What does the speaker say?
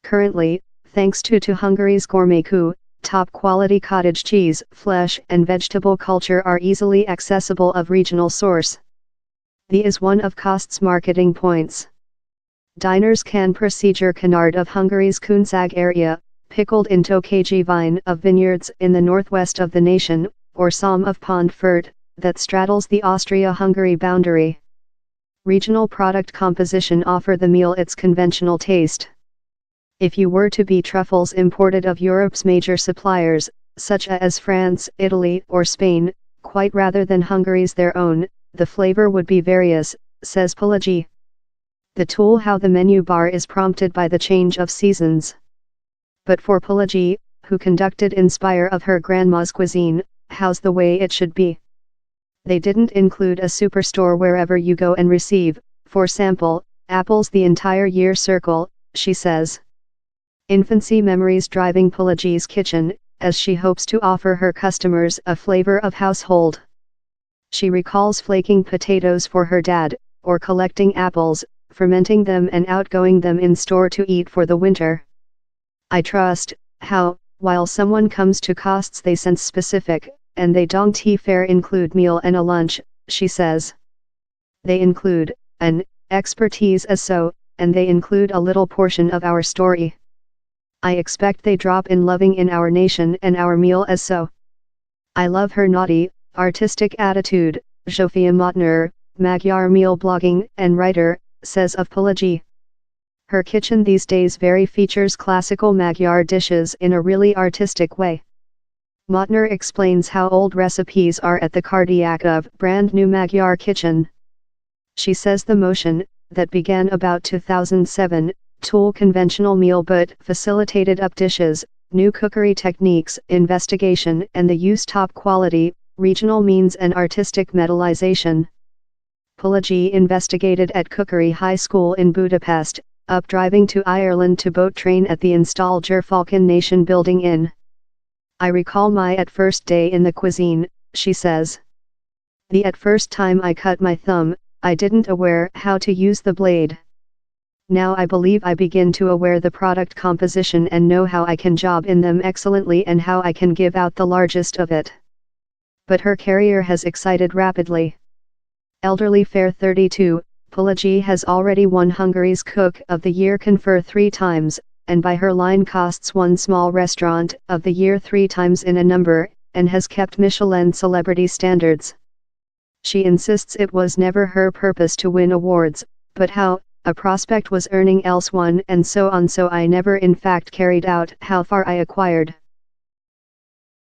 Currently, thanks to Hungary's gourmet Coup, top-quality cottage cheese, flesh and vegetable culture are easily accessible of regional source. The is one of Cost's marketing points. Diners can procedure canard of Hungary's Kunszeg area, pickled in Tokaj vine of vineyards in the northwest of the nation, or Somme of Pond Furt, that straddles the Austria-Hungary boundary. Regional product composition offer the meal its conventional taste. If you were to be truffles imported of Europe's major suppliers, such as France, Italy or Spain, quite rather than Hungary's their own, the flavor would be various, says Palagyi. The tool how the menu bar is prompted by the change of seasons. But for Palagyi, who conducted inspire of her grandma's cuisine, how's the way it should be. They didn't include a superstore wherever you go and receive, for sample, apples the entire year circle, she says. Infancy memories driving Palagyi's kitchen, as she hopes to offer her customers a flavor of household. She recalls flaking potatoes for her dad, or collecting apples, fermenting them and outgoing them in store to eat for the winter. I trust, how, while someone comes to Costs they sense specific, and they don't fair include meal and a lunch, she says. They include, an, expertise as so, and they include a little portion of our story. I expect they drop in loving in our nation and our meal as so. I love her naughty, artistic attitude, Zsófia Motner, Magyar meal blogging and writer, says of Palagyi. Her kitchen these days very features classical Magyar dishes in a really artistic way. Motner explains how old recipes are at the cardiac of brand new Magyar kitchen. She says the motion, that began about 2007, tool conventional meal but facilitated up dishes, new cookery techniques, investigation and the use top quality, regional means and artistic metallization. Palagyi investigated at Cookery High School in Budapest, up driving to Ireland to boat train at the installed Gerfalcon Nation building in. I recall my at first day in the cuisine, she says. The at first time I cut my thumb, I didn't aware how to use the blade. Now I believe I begin to aware the product composition and know how I can job in them excellently and how I can give out the largest of it. But her career has excited rapidly. Elderly fair 32, Palagyi has already won Hungary's Cook of the Year confer 3 times, and by her line Costs won Small Restaurant of the Year 3 times in a number, and has kept Michelin celebrity standards. She insists it was never her purpose to win awards, but how, a prospect was earning else one and so on, so I never in fact carried out how far I acquired.